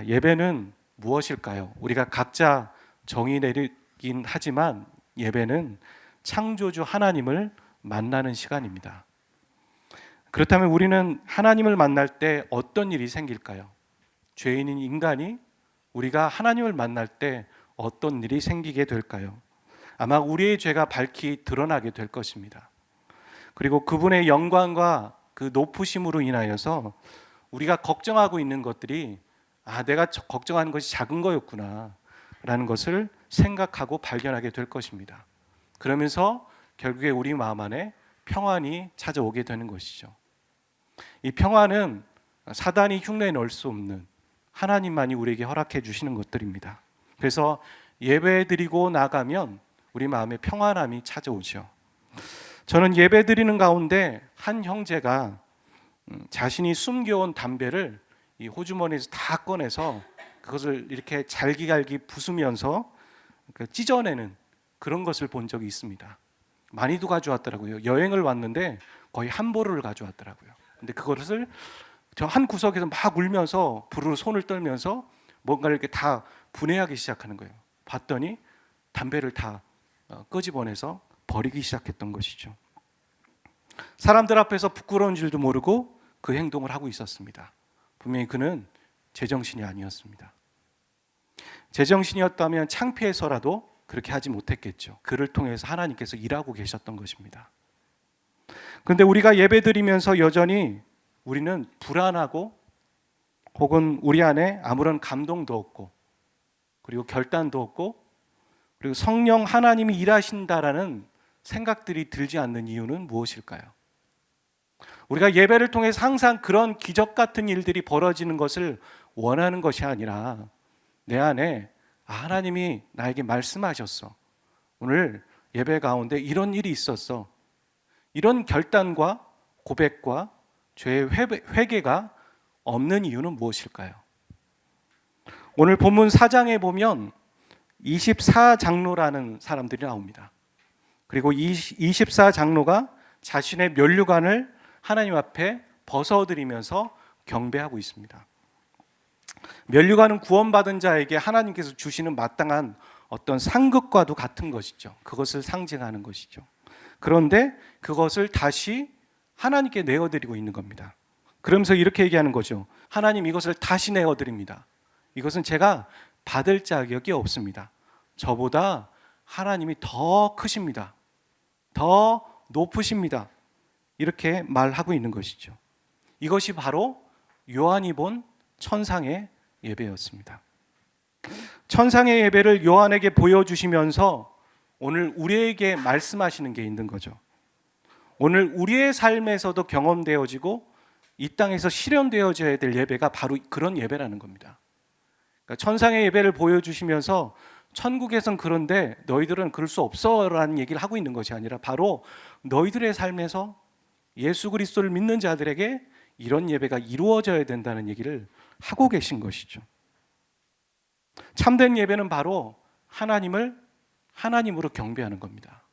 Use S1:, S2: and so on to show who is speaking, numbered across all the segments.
S1: 예배는 무엇일까요? 우리가 각자 정의 내리긴 하지만 예배는 창조주 하나님을 만나는 시간입니다. 그렇다면 우리는 하나님을 만날 때 어떤 일이 생길까요? 죄인인 인간이 우리가 하나님을 만날 때 어떤 일이 생기게 될까요? 아마 우리의 죄가 밝히 드러나게 될 것입니다. 그리고 그분의 영광과 그 높으심으로 인하여서 우리가 걱정하고 있는 것들이 내가 걱정하는 것이 작은 거였구나 라는 것을 생각하고 발견하게 될 것입니다. 그러면서 결국에 우리 마음 안에 평안이 찾아오게 되는 것이죠. 이 평안은 사단이 흉내에 넣을 수 없는 하나님만이 우리에게 허락해 주시는 것들입니다. 그래서 예배 드리고 나가면 우리 마음에 평안함이 찾아오죠. 저는 예배 드리는 가운데 한 형제가 자신이 숨겨온 담배를 이 호주머니에서 다 꺼내서 그것을 이렇게 잘기갈기 부수면서 찢어내는 그런 것을 본 적이 있습니다. 많이도 가져왔더라고요. 여행을 왔는데 거의 한 보루를 가져왔더라고요. 근데 그것을 저 한 구석에서 막 울면서 부르르 손을 떨면서 뭔가를 이렇게 다 분해하기 시작하는 거예요. 봤더니 담배를 다 끄집어내서 버리기 시작했던 것이죠. 사람들 앞에서 부끄러운 줄도 모르고 그 행동을 하고 있었습니다. 분명히 그는 제정신이 아니었습니다. 제정신이었다면 창피해서라도 그렇게 하지 못했겠죠. 그를 통해서 하나님께서 일하고 계셨던 것입니다. 그런데 우리가 예배드리면서 여전히 우리는 불안하고 혹은 우리 안에 아무런 감동도 없고 그리고 결단도 없고 그리고 성령 하나님이 일하신다라는 생각들이 들지 않는 이유는 무엇일까요? 우리가 예배를 통해서 항상 그런 기적 같은 일들이 벌어지는 것을 원하는 것이 아니라 내 안에 하나님이 나에게 말씀하셨어. 오늘 예배 가운데 이런 일이 있었어. 이런 결단과 고백과 죄의 회개가 없는 이유는 무엇일까요? 오늘 본문 4장에 보면 24장로라는 사람들이 나옵니다. 그리고 24장로가 자신의 면류관을 하나님 앞에 벗어드리면서 경배하고 있습니다. 면류관은 구원받은 자에게 하나님께서 주시는 마땅한 어떤 상급과도 같은 것이죠. 그것을 상징하는 것이죠. 그런데 그것을 다시 하나님께 내어드리고 있는 겁니다. 그러면서 이렇게 얘기하는 거죠. 하나님, 이것을 다시 내어드립니다. 이것은 제가 받을 자격이 없습니다. 저보다 하나님이 더 크십니다. 더 높으십니다. 이렇게 말하고 있는 것이죠. 이것이 바로 요한이 본 천상의 예배였습니다. 천상의 예배를 요한에게 보여주시면서 오늘 우리에게 말씀하시는 게 있는 거죠. 오늘 우리의 삶에서도 경험되어지고 이 땅에서 실현되어져야 될 예배가 바로 그런 예배라는 겁니다. 그러니까 천상의 예배를 보여주시면서 천국에선 그런데 너희들은 그럴 수 없어라는 얘기를 하고 있는 것이 아니라 바로 너희들의 삶에서 예수 그리스도를 믿는 자들에게 이런 예배가 이루어져야 된다는 얘기를 하고 계신 것이죠. 참된 예배는 바로 하나님을 하나님으로 경배하는 겁니다.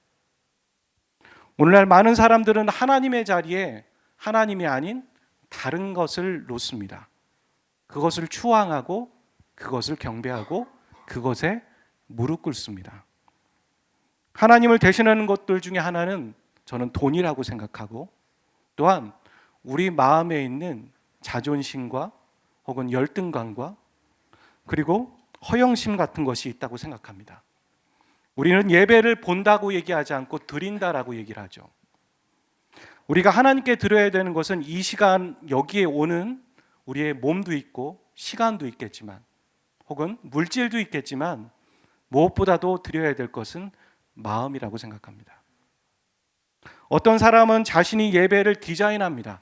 S1: 오늘날 많은 사람들은 하나님의 자리에 하나님이 아닌 다른 것을 놓습니다. 그것을 추앙하고 그것을 경배하고 그것에 무릎 꿇습니다. 하나님을 대신하는 것들 중에 하나는 저는 돈이라고 생각하고 또한 우리 마음에 있는 자존심과 혹은 열등감과 그리고 허영심 같은 것이 있다고 생각합니다. 우리는 예배를 본다고 얘기하지 않고 드린다라고 얘기를 하죠. 우리가 하나님께 드려야 되는 것은 이 시간 여기에 오는 우리의 몸도 있고 시간도 있겠지만 혹은 물질도 있겠지만 무엇보다도 드려야 될 것은 마음이라고 생각합니다. 어떤 사람은 자신이 예배를 디자인합니다.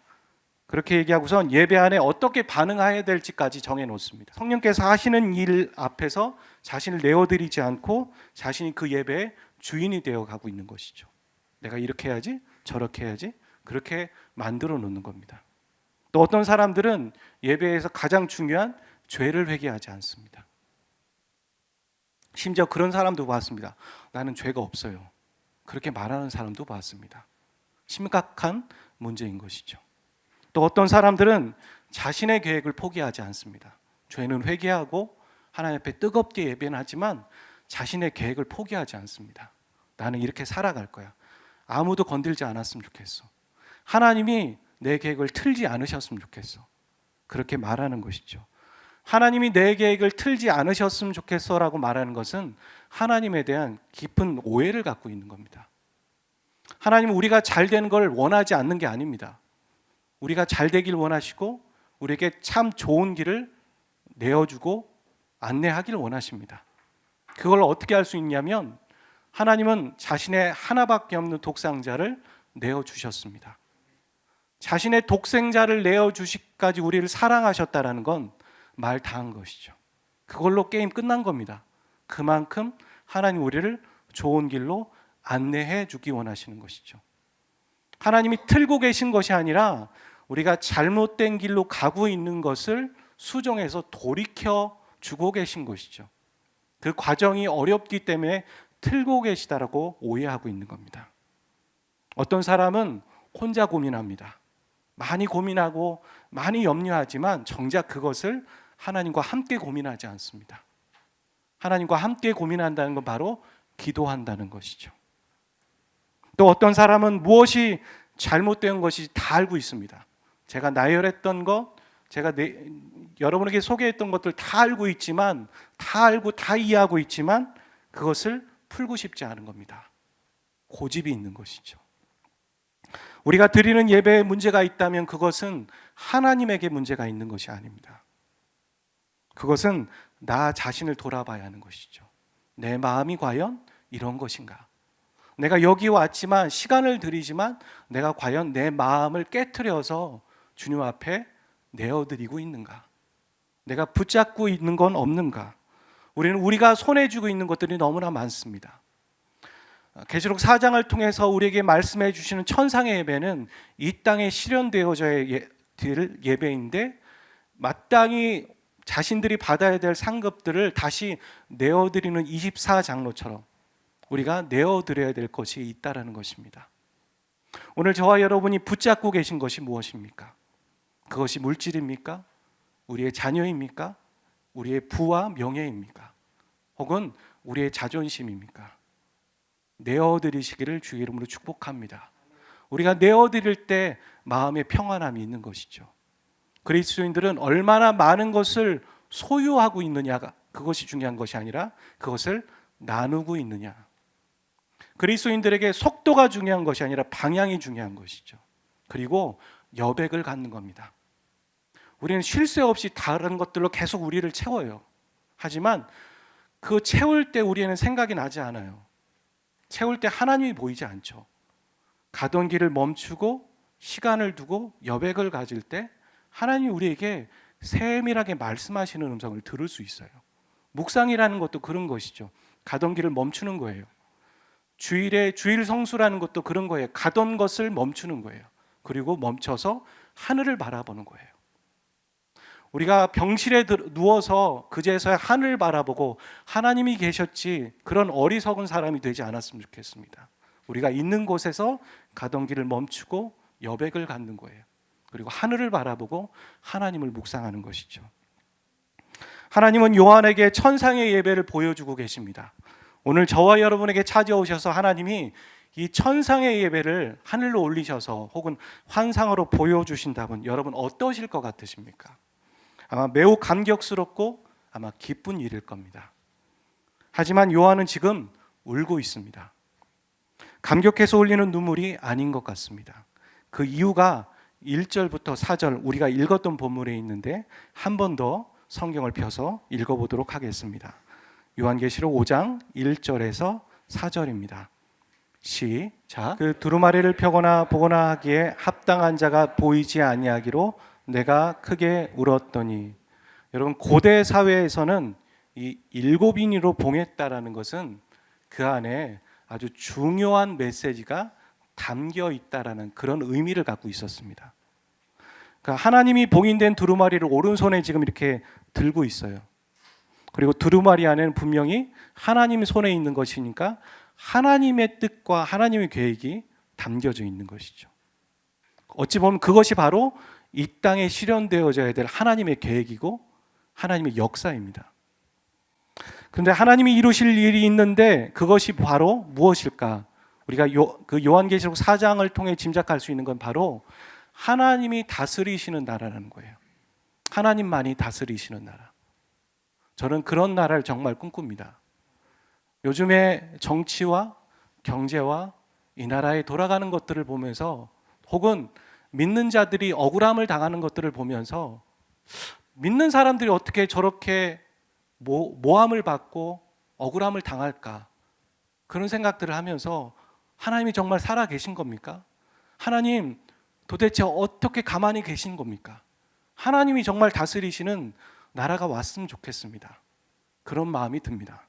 S1: 그렇게 얘기하고선 예배 안에 어떻게 반응해야 될지까지 정해놓습니다. 성령께서 하시는 일 앞에서 자신을 내어드리지 않고 자신이 그 예배의 주인이 되어가고 있는 것이죠. 내가 이렇게 해야지, 저렇게 해야지, 그렇게 만들어 놓는 겁니다. 또 어떤 사람들은 예배에서 가장 중요한 죄를 회개하지 않습니다. 심지어 그런 사람도 봤습니다. 나는 죄가 없어요. 그렇게 말하는 사람도 봤습니다. 심각한 문제인 것이죠. 또 어떤 사람들은 자신의 계획을 포기하지 않습니다. 죄는 회개하고 하나님 앞에 뜨겁게 예배는 하지만 자신의 계획을 포기하지 않습니다. 나는 이렇게 살아갈 거야. 아무도 건들지 않았으면 좋겠어. 하나님이 내 계획을 틀지 않으셨으면 좋겠어. 그렇게 말하는 것이죠. 하나님이 내 계획을 틀지 않으셨으면 좋겠어 라고 말하는 것은 하나님에 대한 깊은 오해를 갖고 있는 겁니다. 하나님은 우리가 잘 되는 걸 원하지 않는 게 아닙니다. 우리가 잘 되길 원하시고 우리에게 참 좋은 길을 내어주고 안내하길 원하십니다. 그걸 어떻게 할 수 있냐면 하나님은 자신의 하나밖에 없는 독생자를 내어주셨습니다. 자신의 독생자를 내어주시기까지 우리를 사랑하셨다는 건 말 다 한 것이죠. 그걸로 게임 끝난 겁니다. 그만큼 하나님 우리를 좋은 길로 안내해 주기 원하시는 것이죠. 하나님이 틀고 계신 것이 아니라 우리가 잘못된 길로 가고 있는 것을 수정해서 돌이켜 주고 계신 것이죠. 그 과정이 어렵기 때문에 틀고 계시다라고 오해하고 있는 겁니다. 어떤 사람은 혼자 고민합니다. 많이 고민하고 많이 염려하지만 정작 그것을 하나님과 함께 고민하지 않습니다. 하나님과 함께 고민한다는 건 바로 기도한다는 것이죠. 또 어떤 사람은 무엇이 잘못된 것이 다 알고 있습니다. 제가 나열했던 것, 제가 여러분에게 소개했던 것들 다 알고 있지만, 다 알고 다 이해하고 있지만 그것을 풀고 싶지 않은 겁니다. 고집이 있는 것이죠. 우리가 드리는 예배에 문제가 있다면 그것은 하나님에게 문제가 있는 것이 아닙니다. 그것은 나 자신을 돌아봐야 하는 것이죠. 내 마음이 과연 이런 것인가? 내가 여기 왔지만 시간을 들이지만 내가 과연 내 마음을 깨트려서 주님 앞에 내어드리고 있는가? 내가 붙잡고 있는 건 없는가? 우리가 손에 쥐고 있는 것들이 너무나 많습니다. 계시록 4장을 통해서 우리에게 말씀해 주시는 천상의 예배는 이 땅에 실현되어져야 될 예배인데 마땅히 자신들이 받아야 될 상급들을 다시 내어드리는 24장로처럼 우리가 내어드려야 될 것이 있다라는 것입니다. 오늘 저와 여러분이 붙잡고 계신 것이 무엇입니까? 그것이 물질입니까? 우리의 자녀입니까? 우리의 부와 명예입니까? 혹은 우리의 자존심입니까? 내어드리시기를 주의 이름으로 축복합니다. 우리가 내어드릴 때 마음의 평안함이 있는 것이죠. 그리스도인들은 얼마나 많은 것을 소유하고 있느냐가 그것이 중요한 것이 아니라 그것을 나누고 있느냐. 그리스도인들에게 속도가 중요한 것이 아니라 방향이 중요한 것이죠. 그리고 여백을 갖는 겁니다. 우리는 쉴 새 없이 다른 것들로 계속 우리를 채워요. 하지만 그 채울 때 우리는 생각이 나지 않아요. 채울 때 하나님이 보이지 않죠. 가던 길을 멈추고 시간을 두고 여백을 가질 때 하나님이 우리에게 세밀하게 말씀하시는 음성을 들을 수 있어요. 묵상이라는 것도 그런 것이죠. 가던 길을 멈추는 거예요. 주일 성수라는 것도 그런 거예요. 가던 것을 멈추는 거예요. 그리고 멈춰서 하늘을 바라보는 거예요. 우리가 병실에 누워서 그제서야 하늘을 바라보고 하나님이 계셨지 그런 어리석은 사람이 되지 않았으면 좋겠습니다. 우리가 있는 곳에서 가던 길을 멈추고 여백을 갖는 거예요. 그리고 하늘을 바라보고 하나님을 묵상하는 것이죠. 하나님은 요한에게 천상의 예배를 보여주고 계십니다. 오늘 저와 여러분에게 찾아오셔서 하나님이 이 천상의 예배를 하늘로 올리셔서 혹은 환상으로 보여주신다면 여러분 어떠실 것 같으십니까? 아마 매우 감격스럽고 아마 기쁜 일일 겁니다. 하지만 요한은 지금 울고 있습니다. 감격해서 흘리는 눈물이 아닌 것 같습니다. 그 이유가 1절부터 4절 우리가 읽었던 본문에 있는데 한 번 더 성경을 펴서 읽어보도록 하겠습니다. 요한계시록 5장 1절에서 4절입니다. 시작. 그 두루마리를 펴거나 보거나 하기에 합당한 자가 보이지 아니하기로 내가 크게 울었더니. 여러분 고대 사회에서는 이 일곱인이로 봉했다라는 것은 그 안에 아주 중요한 메시지가 담겨 있다라는 그런 의미를 갖고 있었습니다. 그러니까 하나님이 봉인된 두루마리를 오른손에 지금 이렇게 들고 있어요. 그리고 두루마리 안에는 분명히 하나님 손에 있는 것이니까 하나님의 뜻과 하나님의 계획이 담겨져 있는 것이죠. 어찌 보면 그것이 바로 이 땅에 실현되어져야 될 하나님의 계획이고 하나님의 역사입니다. 그런데 하나님이 이루실 일이 있는데 그것이 바로 무엇일까? 우리가 요한계시록 4장을 통해 짐작할 수 있는 건 바로 하나님이 다스리시는 나라라는 거예요. 하나님만이 다스리시는 나라. 저는 그런 나라를 정말 꿈꿉니다. 요즘에 정치와 경제와 이 나라에 돌아가는 것들을 보면서, 혹은 믿는 자들이 억울함을 당하는 것들을 보면서, 믿는 사람들이 어떻게 저렇게 모함을 받고 억울함을 당할까? 그런 생각들을 하면서, 하나님이 정말 살아 계신 겁니까? 하나님 도대체 어떻게 가만히 계신 겁니까? 하나님이 정말 다스리시는 나라가 왔으면 좋겠습니다. 그런 마음이 듭니다.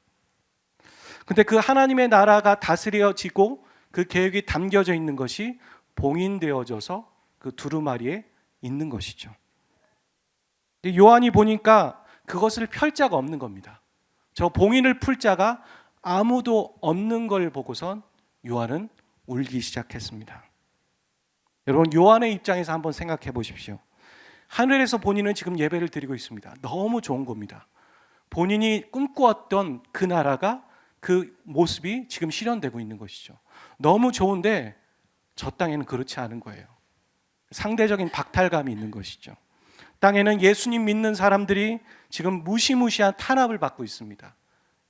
S1: 근데 그 하나님의 나라가 다스려지고 그 계획이 담겨져 있는 것이 봉인되어져서 그 두루마리에 있는 것이죠. 요한이 보니까 그것을 펼 자가 없는 겁니다. 저 봉인을 풀 자가 아무도 없는 걸 보고선 요한은 울기 시작했습니다. 여러분, 요한의 입장에서 한번 생각해 보십시오. 하늘에서 본인은 지금 예배를 드리고 있습니다. 너무 좋은 겁니다. 본인이 꿈꾸었던 그 나라가, 그 모습이 지금 실현되고 있는 것이죠. 너무 좋은데 저 땅에는 그렇지 않은 거예요. 상대적인 박탈감이 있는 것이죠. 땅에는 예수님 믿는 사람들이 지금 무시무시한 탄압을 받고 있습니다.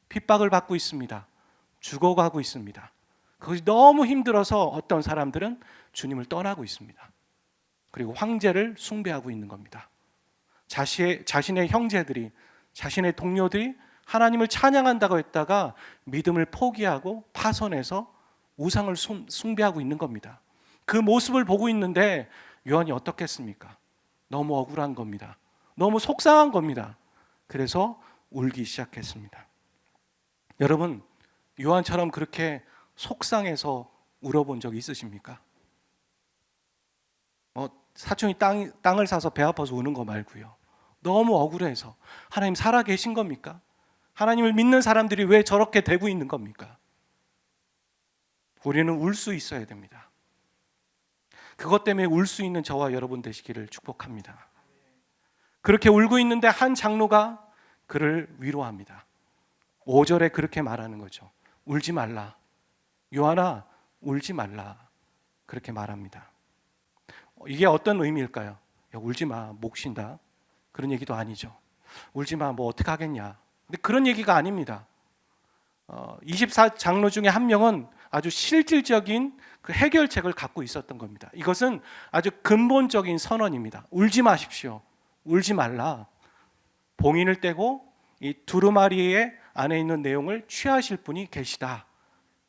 S1: 핍박을 받고 있습니다. 죽어가고 있습니다. 그것이 너무 힘들어서 어떤 사람들은 주님을 떠나고 있습니다. 그리고 황제를 숭배하고 있는 겁니다. 자신의 형제들이, 자신의 동료들이 하나님을 찬양한다고 했다가 믿음을 포기하고 파손해서 우상을 숭배하고 있는 겁니다. 그 모습을 보고 있는데 요한이 어떻겠습니까? 너무 억울한 겁니다. 너무 속상한 겁니다. 그래서 울기 시작했습니다. 여러분, 요한처럼 그렇게 속상해서 울어본 적 있으십니까? 사촌이 땅을 사서 배 아파서 우는 거 말고요. 너무 억울해서. 하나님 살아 계신 겁니까? 하나님을 믿는 사람들이 왜 저렇게 되고 있는 겁니까? 우리는 울 수 있어야 됩니다. 그것 때문에 울 수 있는 저와 여러분 되시기를 축복합니다. 그렇게 울고 있는데 한 장로가 그를 위로합니다. 5절에 그렇게 말하는 거죠. 울지 말라. 요한아, 울지 말라. 그렇게 말합니다. 이게 어떤 의미일까요? 야, 울지 마, 목 쉰다. 그런 얘기도 아니죠. 울지 마, 뭐 어떻게 하겠냐. 근데 그런 얘기가 아닙니다. 24장로 중에 한 명은 아주 실질적인 그 해결책을 갖고 있었던 겁니다. 이것은 아주 근본적인 선언입니다. 울지 마십시오. 울지 말라. 봉인을 떼고 이 두루마리의 안에 있는 내용을 취하실 분이 계시다.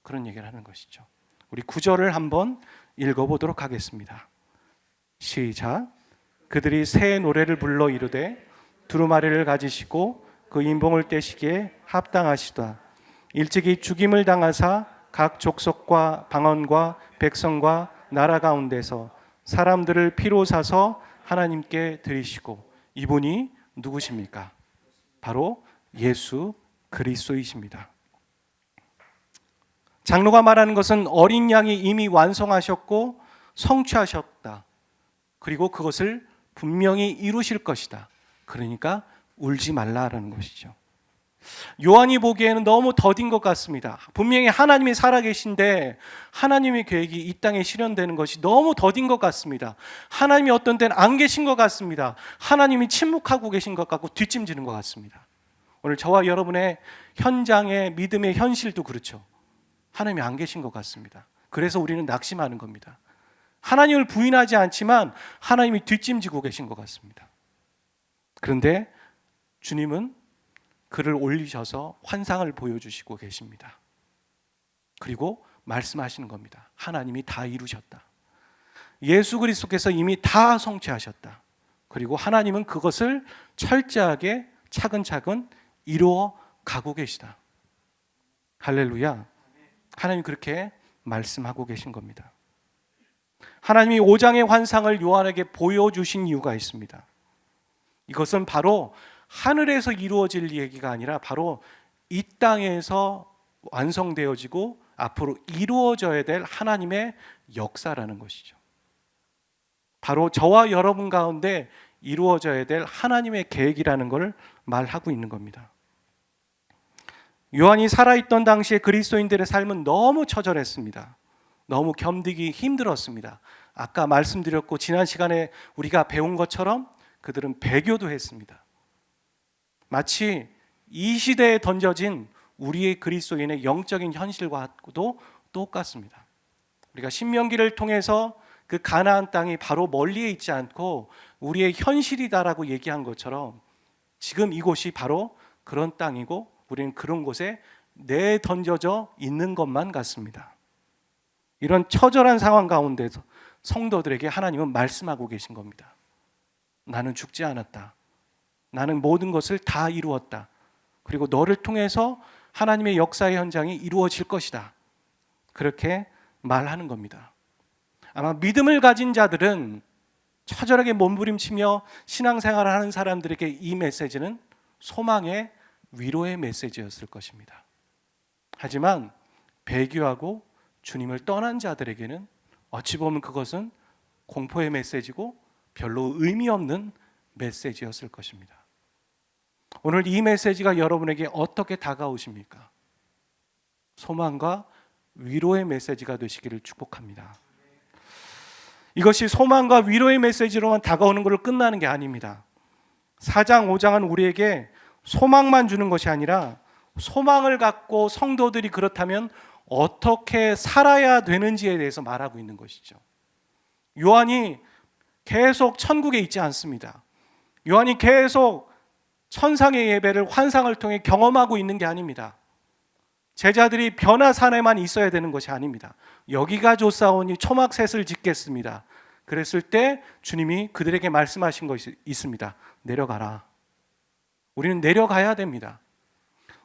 S1: 그런 얘기를 하는 것이죠. 우리 9절을 한번 읽어보도록 하겠습니다. 시작. 그들이 새 노래를 불러 이르되 두루마리를 가지시고 그 인봉을 떼시기에 합당하시다. 일찍이 죽임을 당하사 각 족속과 방언과 백성과 나라 가운데서 사람들을 피로 사서 하나님께 드리시고, 이분이 누구십니까? 바로 예수 그리스도이십니다. 장로가 말하는 것은 어린 양이 이미 완성하셨고 성취하셨다. 그리고 그것을 분명히 이루실 것이다. 그러니까 울지 말라라는 것이죠. 요한이 보기에는 너무 더딘 것 같습니다. 분명히 하나님이 살아계신데 하나님의 계획이 이 땅에 실현되는 것이 너무 더딘 것 같습니다. 하나님이 어떤 때는 안 계신 것 같습니다. 하나님이 침묵하고 계신 것 같고 뒷짐지는 것 같습니다. 오늘 저와 여러분의 현장의 믿음의 현실도 그렇죠. 하나님이 안 계신 것 같습니다. 그래서 우리는 낙심하는 겁니다. 하나님을 부인하지 않지만 하나님이 뒷짐지고 계신 것 같습니다. 그런데 주님은 그를 올리셔서 환상을 보여주시고 계십니다. 그리고 말씀하시는 겁니다. 하나님이 다 이루셨다. 예수 그리스도께서 이미 다 성취하셨다. 그리고 하나님은 그것을 철저하게 차근차근 이루어 가고 계시다. 할렐루야. 하나님 그렇게 말씀하고 계신 겁니다. 하나님이 5장의 환상을 요한에게 보여주신 이유가 있습니다. 이것은 바로 하늘에서 이루어질 얘기가 아니라 바로 이 땅에서 완성되어지고 앞으로 이루어져야 될 하나님의 역사라는 것이죠. 바로 저와 여러분 가운데 이루어져야 될 하나님의 계획이라는 것을 말하고 있는 겁니다. 요한이 살아있던 당시에 그리스도인들의 삶은 너무 처절했습니다. 너무 견디기 힘들었습니다. 아까 말씀드렸고 지난 시간에 우리가 배운 것처럼 그들은 배교도 했습니다. 마치 이 시대에 던져진 우리의 그리스도인의 영적인 현실과도 똑같습니다. 우리가 신명기를 통해서 그 가나안 땅이 바로 멀리에 있지 않고 우리의 현실이다라고 얘기한 것처럼 지금 이곳이 바로 그런 땅이고 우리는 그런 곳에 내던져져 있는 것만 같습니다. 이런 처절한 상황 가운데서 성도들에게 하나님은 말씀하고 계신 겁니다. 나는 죽지 않았다. 나는 모든 것을 다 이루었다. 그리고 너를 통해서 하나님의 역사의 현장이 이루어질 것이다. 그렇게 말하는 겁니다. 아마 믿음을 가진 자들은 처절하게 몸부림치며 신앙생활을 하는 사람들에게 이 메시지는 소망의 위로의 메시지였을 것입니다. 하지만 배교하고 주님을 떠난 자들에게는 어찌 보면 그것은 공포의 메시지고 별로 의미 없는 메시지였을 것입니다. 오늘 이 메시지가 여러분에게 어떻게 다가오십니까? 소망과 위로의 메시지가 되시기를 축복합니다. 이것이 소망과 위로의 메시지로만 다가오는 것으로 끝나는 게 아닙니다. 4장, 5장은 우리에게 소망만 주는 것이 아니라 소망을 갖고 성도들이 그렇다면 어떻게 살아야 되는지에 대해서 말하고 있는 것이죠. 요한이 계속 천국에 있지 않습니다. 요한이 계속 천상의 예배를 환상을 통해 경험하고 있는 게 아닙니다. 제자들이 변화산에만 있어야 되는 것이 아닙니다. 여기가 좋사오니 초막셋을 짓겠습니다. 그랬을 때 주님이 그들에게 말씀하신 것이 있습니다. 내려가라. 우리는 내려가야 됩니다.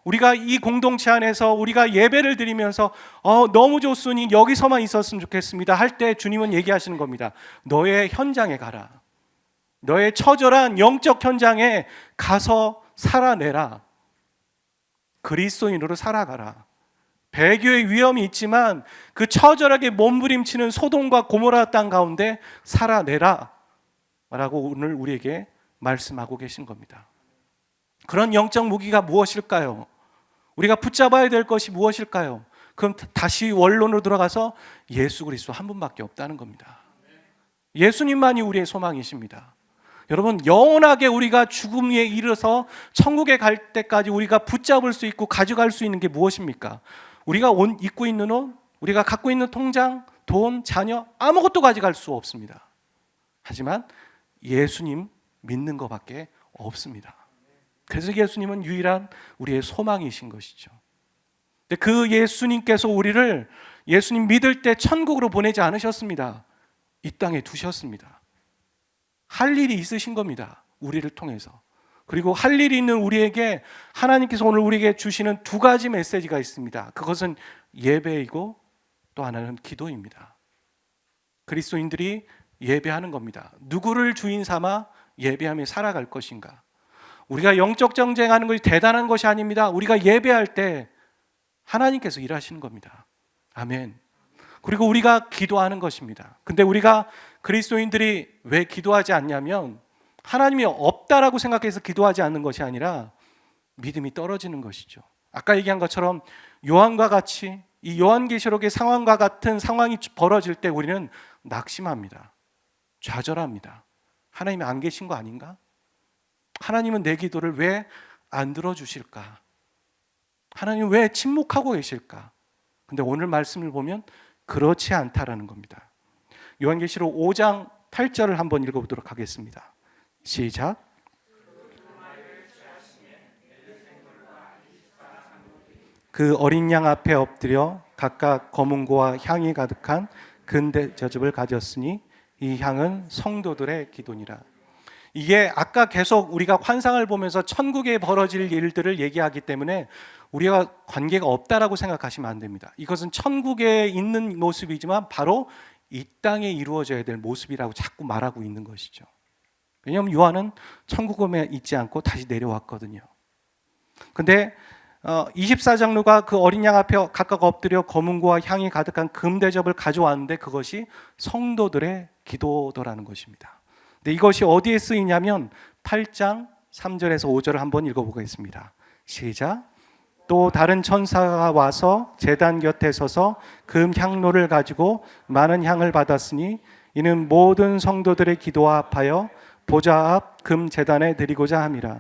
S1: 우리가 이 공동체 안에서 우리가 예배를 드리면서 너무 좋으니 여기서만 있었으면 좋겠습니다 할 때 주님은 얘기하시는 겁니다. 너의 현장에 가라. 너의 처절한 영적 현장에 가서 살아내라. 그리스도인으로 살아가라. 배교의 위험이 있지만 그 처절하게 몸부림치는 소돔과 고모라 땅 가운데 살아내라 라고 오늘 우리에게 말씀하고 계신 겁니다. 그런 영적 무기가 무엇일까요? 우리가 붙잡아야 될 것이 무엇일까요? 그럼 다시 원론으로 들어가서 예수 그리스도 한 분밖에 없다는 겁니다. 예수님만이 우리의 소망이십니다. 여러분, 영원하게 우리가 죽음에 이르러서 천국에 갈 때까지 우리가 붙잡을 수 있고 가져갈 수 있는 게 무엇입니까? 우리가 입고 있는 옷, 우리가 갖고 있는 통장, 돈, 자녀 아무것도 가져갈 수 없습니다. 하지만 예수님 믿는 것밖에 없습니다. 그래서 예수님은 유일한 우리의 소망이신 것이죠. 근데 그 예수님께서 우리를 예수님 믿을 때 천국으로 보내지 않으셨습니다. 이 땅에 두셨습니다. 할 일이 있으신 겁니다. 우리를 통해서. 그리고 할 일이 있는 우리에게 하나님께서 오늘 우리에게 주시는 두 가지 메시지가 있습니다. 그것은 예배이고 또 하나는 기도입니다. 그리스도인들이 예배하는 겁니다. 누구를 주인 삼아 예배하며 살아갈 것인가? 우리가 영적 정쟁하는 것이 대단한 것이 아닙니다. 우리가 예배할 때 하나님께서 일하시는 겁니다. 아멘. 그리고 우리가 기도하는 것입니다. 근데 우리가 그리스도인들이 왜 기도하지 않냐면 하나님이 없다라고 생각해서 기도하지 않는 것이 아니라 믿음이 떨어지는 것이죠. 아까 얘기한 것처럼 요한과 같이 이 요한계시록의 상황과 같은 상황이 벌어질 때 우리는 낙심합니다. 좌절합니다. 하나님이 안 계신 거 아닌가? 하나님은 내 기도를 왜 안 들어주실까? 하나님은 왜 침묵하고 계실까? 근데 오늘 말씀을 보면 그렇지 않다라는 겁니다. 요한계시록 5장 8절을 한번 읽어보도록 하겠습니다. 시작. 그 어린 양 앞에 엎드려 각각 검은고와 향이 가득한 근대 저즙을 가졌으니 이 향은 성도들의 기도니라. 이게 아까 계속 우리가 환상을 보면서 천국에 벌어질 일들을 얘기하기 때문에 우리가 관계가 없다라고 생각하시면 안 됩니다. 이것은 천국에 있는 모습이지만 바로 이 땅에 이루어져야 될 모습이라고 자꾸 말하고 있는 것이죠. 왜냐하면 요한은 천국에 있지 않고 다시 내려왔거든요. 근데 24장로가 그 어린 양 앞에 각각 엎드려 검은고와 향이 가득한 금대접을 가져왔는데 그것이 성도들의 기도더라는 것입니다. 근데 이것이 어디에 쓰이냐면 8장 3절에서 5절을 한번 읽어보겠습니다. 시작. 또 다른 천사가 와서 제단 곁에 서서 금 향로를 가지고 많은 향을 받았으니 이는 모든 성도들의 기도와 합하여 보좌 앞 금 제단에 드리고자 함이라.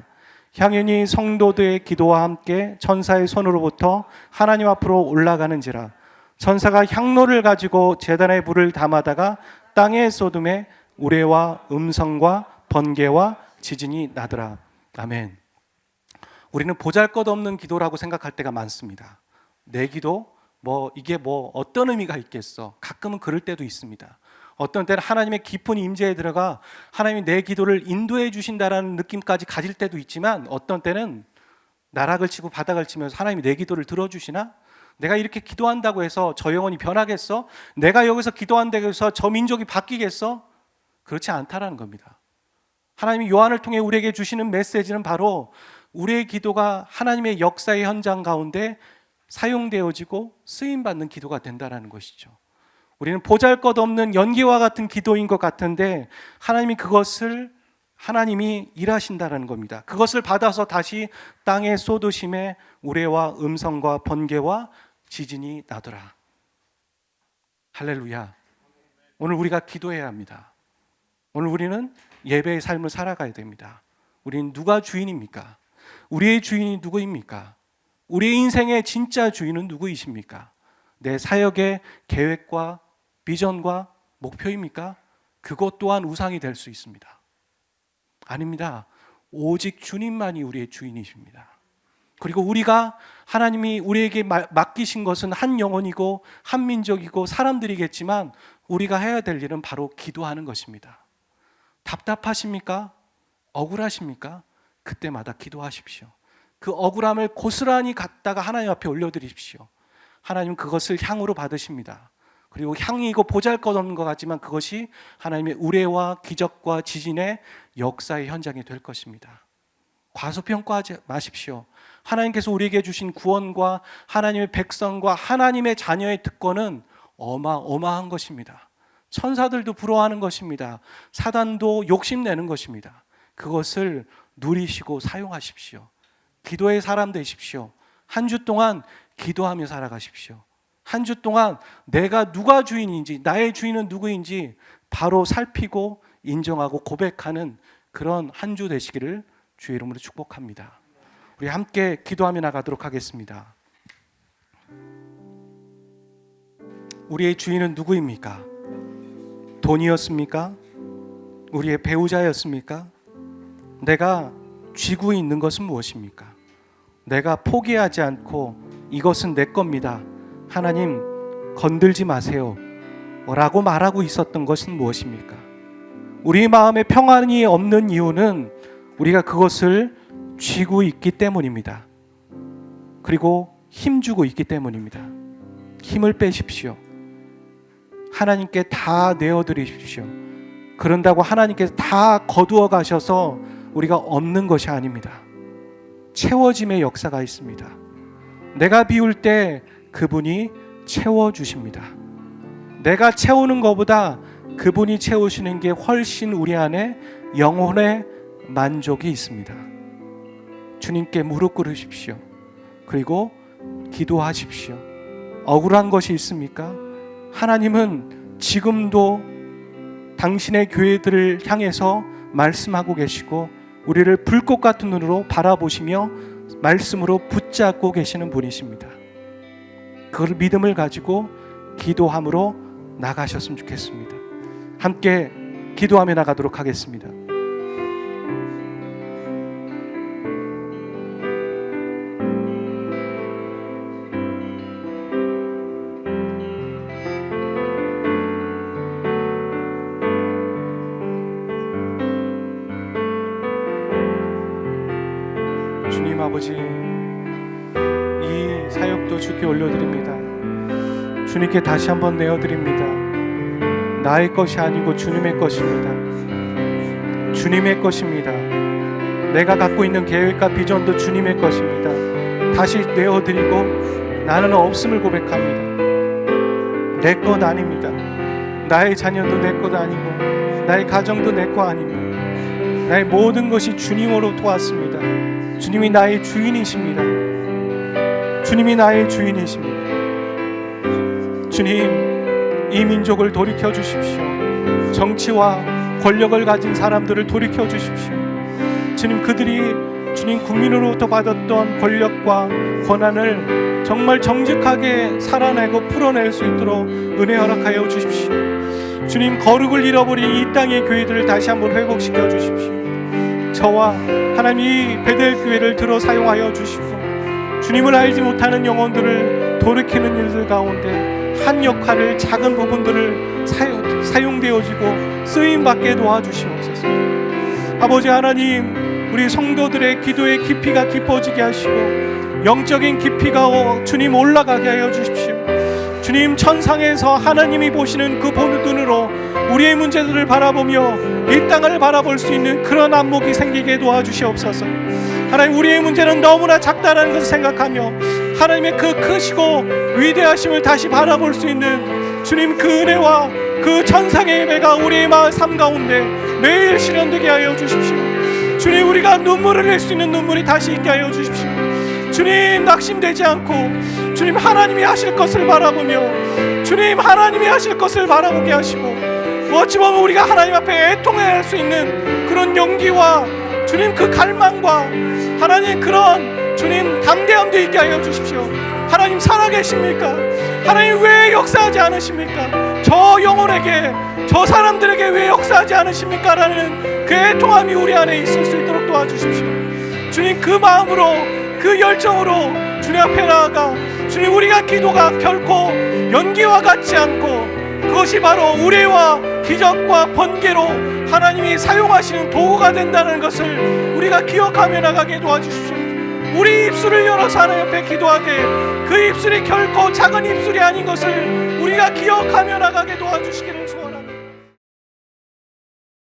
S1: 향연이 성도들의 기도와 함께 천사의 손으로부터 하나님 앞으로 올라가는지라. 천사가 향로를 가지고 제단에 불을 담아다가 땅에 쏟음에 우레와 음성과 번개와 지진이 나더라. 아멘. 우리는 보잘것없는 기도라고 생각할 때가 많습니다. 내 기도? 이게 어떤 의미가 있겠어? 가끔은 그럴 때도 있습니다. 어떤 때는 하나님의 깊은 임재에 들어가 하나님이 내 기도를 인도해 주신다라는 느낌까지 가질 때도 있지만, 어떤 때는 나락을 치고 바닥을 치면서 하나님이 내 기도를 들어주시나? 내가 이렇게 기도한다고 해서 저 영혼이 변하겠어? 내가 여기서 기도한다고 해서 저 민족이 바뀌겠어? 그렇지 않다라는 겁니다. 하나님이 요한을 통해 우리에게 주시는 메시지는 바로 우리의 기도가 하나님의 역사의 현장 가운데 사용되어지고 쓰임받는 기도가 된다는 것이죠. 우리는 보잘것없는 연기와 같은 기도인 것 같은데 하나님이 일하신다는 겁니다. 그것을 받아서 다시 땅에 쏟으심에 우레와 음성과 번개와 지진이 나더라. 할렐루야. 오늘 우리가 기도해야 합니다. 오늘 우리는 예배의 삶을 살아가야 됩니다. 우리는 누가 주인입니까? 우리의 주인이 누구입니까? 우리의 인생의 진짜 주인은 누구이십니까? 내 사역의 계획과 비전과 목표입니까? 그것 또한 우상이 될 수 있습니다. 아닙니다. 오직 주님만이 우리의 주인이십니다. 그리고 하나님이 우리에게 맡기신 것은 한 영혼이고 한 민족이고 사람들이겠지만, 우리가 해야 될 일은 바로 기도하는 것입니다. 답답하십니까? 억울하십니까? 그때마다 기도하십시오. 그 억울함을 고스란히 갖다가 하나님 앞에 올려드리십시오. 하나님은 그것을 향으로 받으십니다. 그리고 향이고 보잘것없는 것 같지만 그것이 하나님의 우레와 기적과 지진의 역사의 현장이 될 것입니다. 과소평가하지 마십시오. 하나님께서 우리에게 주신 구원과 하나님의 백성과 하나님의 자녀의 특권은 어마어마한 것입니다. 천사들도 부러워하는 것입니다. 사단도 욕심내는 것입니다. 그것을 누리시고 사용하십시오. 기도의 사람 되십시오. 한 주 동안 기도하며 살아가십시오. 한 주 동안 내가 누가 주인인지, 나의 주인은 누구인지 바로 살피고 인정하고 고백하는 그런 한 주 되시기를 주의 이름으로 축복합니다. 우리 함께 기도하며 나가도록 하겠습니다. 우리의 주인은 누구입니까? 돈이었습니까? 우리의 배우자였습니까? 내가 쥐고 있는 것은 무엇입니까? 내가 포기하지 않고 이것은 내 겁니다, 하나님 건들지 마세요 라고 말하고 있었던 것은 무엇입니까? 우리 마음에 평안이 없는 이유는 우리가 그것을 쥐고 있기 때문입니다. 그리고 힘주고 있기 때문입니다. 힘을 빼십시오. 하나님께 다 내어드리십시오. 그런다고 하나님께서 다 거두어 가셔서 우리가 얻는 것이 아닙니다. 채워짐의 역사가 있습니다. 내가 비울 때 그분이 채워주십니다. 내가 채우는 것보다 그분이 채우시는 게 훨씬 우리 안에 영혼의 만족이 있습니다. 주님께 무릎 꿇으십시오. 그리고 기도하십시오. 억울한 것이 있습니까? 하나님은 지금도 당신의 교회들을 향해서 말씀하고 계시고 우리를 불꽃 같은 눈으로 바라보시며 말씀으로 붙잡고 계시는 분이십니다. 그걸 믿음을 가지고 기도함으로 나가셨으면 좋겠습니다. 함께 기도하며 나가도록 하겠습니다. 주님 아버지, 이 사역도 주께 올려드립니다. 주님께 다시 한번 내어드립니다. 나의 것이 아니고 주님의 것입니다. 주님의 것입니다. 내가 갖고 있는 계획과 비전도 주님의 것입니다. 다시 내어드리고 나는 없음을 고백합니다. 내 것 아닙니다. 나의 자녀도 내 것 아니고 나의 가정도 내 것 아닙니다. 나의 모든 것이 주님으로 도왔습니다. 주님이 나의 주인이십니다. 주님이 나의 주인이십니다. 주님, 이 민족을 돌이켜 주십시오. 정치와 권력을 가진 사람들을 돌이켜 주십시오. 주님, 그들이 주님 국민으로부터 받았던 권력과 권한을 정말 정직하게 살아내고 풀어낼 수 있도록 은혜 허락하여 주십시오. 주님, 거룩을 잃어버린 이 땅의 교회들을 다시 한번 회복시켜 주십시오. 저와 하나님 이 베델 교회를 들어 사용하여 주시고, 주님을 알지 못하는 영혼들을 돌이키는 일들 가운데 한 역할을, 작은 부분들을 사용되어지고 쓰임받게 도와주시옵소서. 아버지 하나님, 우리 성도들의 기도의 깊이가 깊어지게 하시고 영적인 깊이가 주님 올라가게 하여 주십시오. 주님, 천상에서 하나님이 보시는 그 보는 눈으로 우리의 문제들을 바라보며 이 땅을 바라볼 수 있는 그런 안목이 생기게 도와주시옵소서. 하나님, 우리의 문제는 너무나 작다라는 것을 생각하며 하나님의 그 크시고 위대하심을 다시 바라볼 수 있는 주님 그 은혜와 그 천상의 예배가 우리의 삶 가운데 매일 실현되게 하여 주십시오. 주님, 우리가 눈물을 낼 수 있는 눈물이 다시 있게 하여 주십시오. 주님, 낙심되지 않고 주님 하나님이 하실 것을 바라보며 주님 하나님이 하실 것을 바라보게 하시고, 어찌 보면 우리가 하나님 앞에 애통할 수 있는 그런 용기와 주님 그 갈망과 하나님 그런 주님 담대함도 있게 하여 주십시오. 하나님 살아계십니까? 하나님 왜 역사하지 않으십니까? 저 영혼에게, 저 사람들에게 왜 역사하지 않으십니까? 라는 그 애통함이 우리 안에 있을 수 있도록 도와주십시오. 주님, 그 마음으로, 그 열정으로 주님 앞에 나아가 주님, 우리가 기도가 결코 연기와 같지 않고 그것이 바로 의뢰와 기적과 번개로 하나님이 사용하시는 도구가 된다는 것을 우리가 기억하며 나가게 도와주십시오. 우리 입술을 열어서 하나님 앞에 기도하되 그 입술이 결코 작은 입술이 아닌 것을 우리가 기억하며 나가게 도와주시기를 소원합니다.